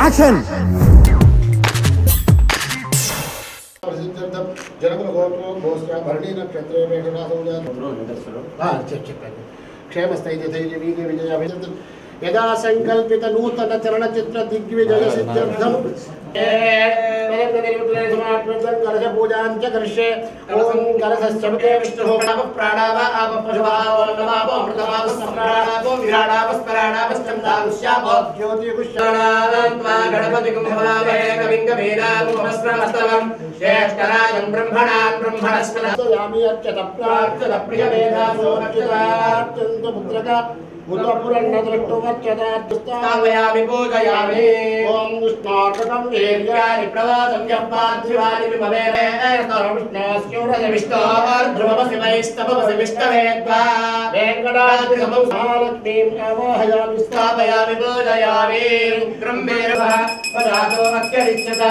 Action. यदा संकल्पित नूतन चलनचित्र दिग्विजय सिद्ध्यर्थम कलश पूजां च करिष्ये। ओम कलशश्चमके विष्णुः प्राणाव आप पशुभाव नमाव अमृतभाव सम्राणाव विराणाव स्मराणाव स्कन्धावस्याव ज्योतिगुष्याणान्त्वा गणपतिगुं भवामहे कविं कवीनामुपस्रमस्तवं ज्येष्ठराजं ब्रह्मणान् ब्रह्मणस्पदं यामि अर्चत प्रार्चत प्रियमेधासो अर्चितात्यन्त पुत्रका मुद्रपुरन्न दृष्टुवच्चतावयामि पूजयामि। ओम विष्णोर्कटं वीर्याणि प्रवासं यः पार्थिवानि विमवेरे विष्णोस्योरज विष्णोर्ध्रुवमसि वैस्तवमसि विष्णवेद्वा वेङ्कटाद्रिसमं महालक्ष्मीं आवाहयामि स्थापयामि पूजयामि। ब्रह्मेर्वः पदातो अत्यरिच्यत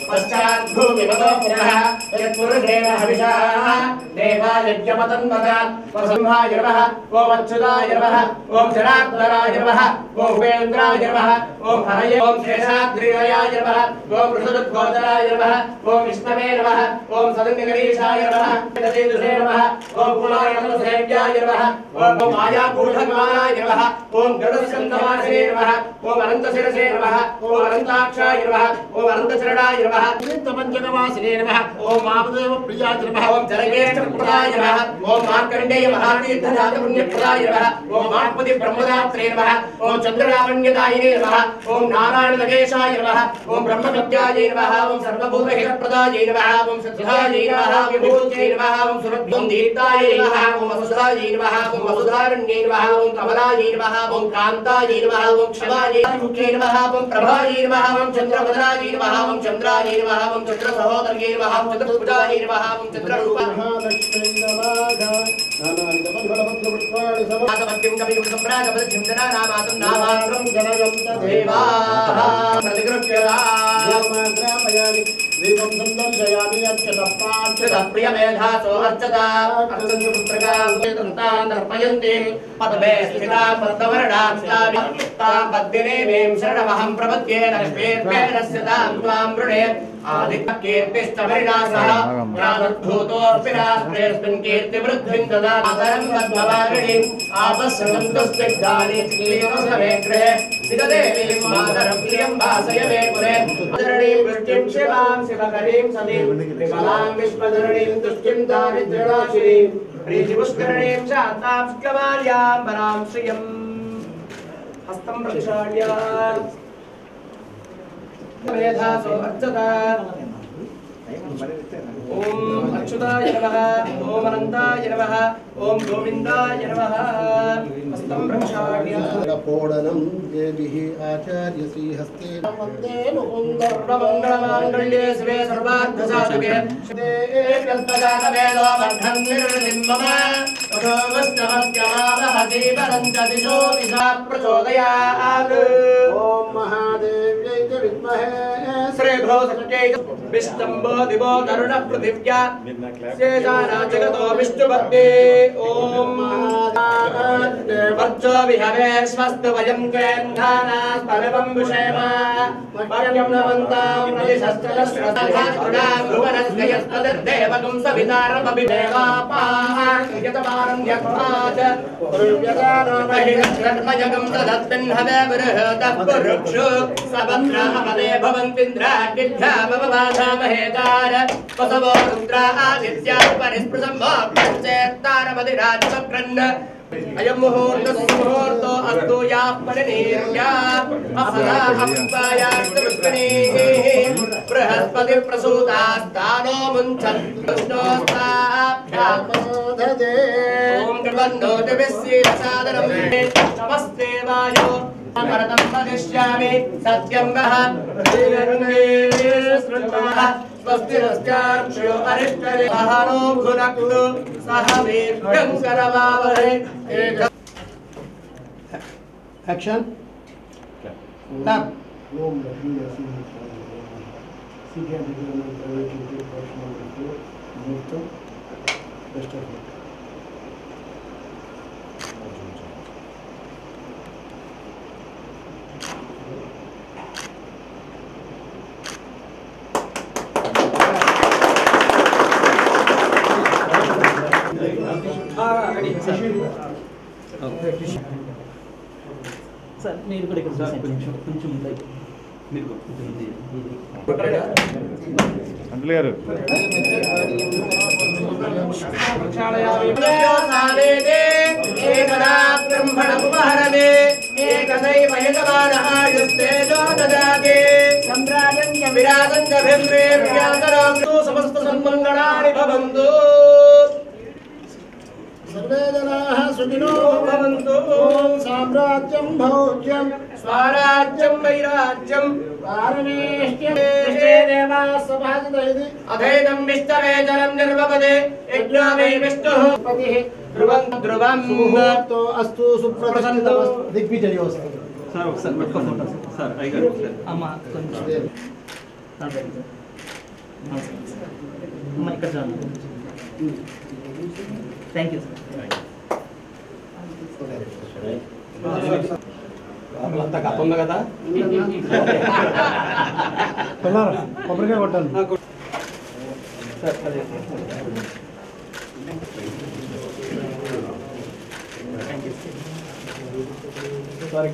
पश्चात् भूमिपदो पुनः यत्पुरुषेण हविषा देवायज्ञपतन्वत वसंहाय नमः। ओम अच्युताय नमः। ओम जनार्दनाय नमः। ओम उपेन्द्राय नमः। ओम हरये ओम शेषाद्रियाय नमः। ओम ऋषभगोचराय नमः। ओम विष्णवे नमः। ओम सदङ्गगणेशाय नमः। दशेदुषे नमः। ओम कुमारनमसेव्याय नमः। ओम मायाकूटमालाय नमः। ओम गरुडस्कन्धवासिने नमः। ओम अनन्तशिरसे नमः। ओम अनन्ताक्षाय नमः। ओम अनन्तचरणाय नमः। तीर्थपञ्चकवासिने नमः। ओम वामदेव प्रियाय नमः। ओम जलगेष्ठप्रदाय नमः। ओम मार्कण्डेय महातीर्थजातपुण्यप्रदाय नमः। ओम मार्पति ब्रह्मदात्रे नमः। ओम चन्द्रलावण्यदायिने नमः। ओम नारायणनगेशाय नमः। ओम ब्रह्मविद्याय नमः। ओम सर्वभूतहितप्रदाय नमः। ओम सत्याय नमः। विभूत्यै नमः। ओम सुरभ्यं दीर्घाय नमः। ओम वसुधाय नमः। ओम वसुधारण्ये नमः। ओम कमलाय नमः। ओम कान्ताय नमः। ओम क्षमाय मुख्ये नमः। ओम प्रभाय नमः। ओम चन्द्रवदनाय नमः। ओम चन्द्राय नमः। ओम चन्द्रसहोदर्ये नमः। ओम चतुर्भुजाय नमः। ओम चन्द्ररूपाय सत्यं कविं सम्राजपदं जनानामातं नामात्रं जनयन्त देवाः प्रतिगृह्यता यमाग्रामयामि दीपं सन्दर्शयामि अर्चत प्रियमेधासो अर्चता अर्चन्ति पुत्रकां तन्तान् तर्पयन्ति पद्मे स्थितां पद्मवर्णां तां पद्मिनीं शरणमहं प्रपद्ये लक्ष्मीर्वेदस्य तां त्वां वृणे आदित्यकीर्तिश्चमरिणासः प्रादुर्भूतोऽस्मि राष्ट्रेऽस्मिन् कीर्तिवृद्धिं ददातरं पद्मवारिणीम् आपस्सन्तुष्टिग्धानि श्रीरसमे गृहे विददेवीं मातरं प्रियं भासय मे पुरे धरणीं वृष्टिं शिवां शिवकरीं सतीं विमलां विश्वधरणीं तुष्टिं दारिद्र्यनाशिनीं प्रीतिपुष्करणीं शान्तां शुक्लमाल्यां वरां श्रियं हस्तं प्रक्षाल्य मेधासो अर्चता ओम अच्युताय नमः। ओम अनंताय नमः। ओम गोविंदाय नमः। हस्तं प्रक्षाल्य पोडनं देवीः आचार्य श्रीहस्ते वन्दे मुकुन्द सर्वमङ्गलमाङ्गल्ये शिवे सर्वार्थसाधके देव्यन्तजातवेदो वर्धं निर्निर्मम ततो वस्तवत्यमावह जीवनं च दिशो दिशा प्रचोदयात्। ओम महादेव्यै च विद्महे श्रीभ्रोसत्यै विष्णुम्बो दिवो तरुण पृथिव्या शेषाना जगतो विष्णुभक्ते। ओम वर्चो विहवे स्वस्तु वयं केन्धानास्परवं विषेम मह्यं नमन्तां प्रतिशस्त्रश्रद्धां भुवनस्कयस्पतिर्देवगुं सवितारमभिदेवापाः यतमानं यत्पाच पुरुव्यतानमहिरत्मयगं तदत्पिन्हवे बृहतः पुरुक्षु सभद्रामदे भवन्तीन्द्राग्निभ्या मम बाधामहेतार वसवो रुद्रा आदित्या परिस्पृशं चेत्तारमधिराजवक्रन् अयं मुहूर्तो अस्तु याः परिणीर्याः अपराहस्तायास्तुष्कणीः बृहस्पतिप्रसूतास्तानो मुञ्चन्नोस्ताभ्यां मोदते। ॐ कृपन्नो दिविश्रीरसादनं नमस्ते वायो भरतं वदिष्यामि सत्यं वः स्वस्तिरस्यार्क्ष्यो अरिष्टरे अहनो भुनक्तु सह वीर्यं करवावहै। एक्शन तब Om Lakshmi Narasimha best of luck. మీరు కూడా ఇక్కడ సార్ కొంచెం ఉంటాయి మీరు అంజలి గారు ఏకదా బ్రహ్మణముపహరమే ఏకదైవ యజమానః దదాతే సంప్రాజం చ విరాజం చ భిర్వేర్యాతరాంతు సమస్త సన్మంగళాని భవంతు सर्वे जनाः सुखिनो భవంతు ओम साम्राज्यं भौज्यं స్వరాజ్యం వైరాజ్యం पारमेष्ट्यं दृष्टे देवाः सभाजितैः అధైనం విష్టవేచరం నిర్వపదే యజ్ఞో వై విష్ణుః पतिः ధ్రువం ధ్రువం सुमुहूर्तो अस्तु सुप्रतिष्ठितमस्तु दिग्विजयोस्तु సార్ ఒకసారి పట్టుకో ఫోటో సార్ అయ్యారు అమ్మ కొంచెం అమ్మ ఇక్కడ చూడండి థ్యాంక్ యూ సార్ అంతా కప్పంది కదా కొల్లారా కొబ్బరికాయ కొట్టాలి సార్ అదే thank you sorry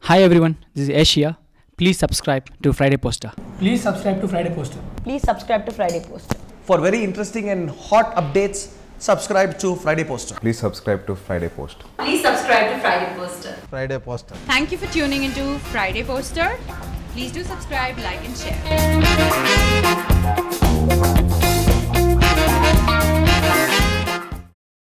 Hi everyone, this is Ash here. Please subscribe to Friday Poster. Please subscribe to Friday Poster. Please subscribe to Friday Poster. For very interesting and hot updates, subscribe to Friday Poster. Please subscribe to Friday post Please subscribe to Friday Poster. Friday Poster. Thank you for tuning into Friday Poster. Please do subscribe, like and share.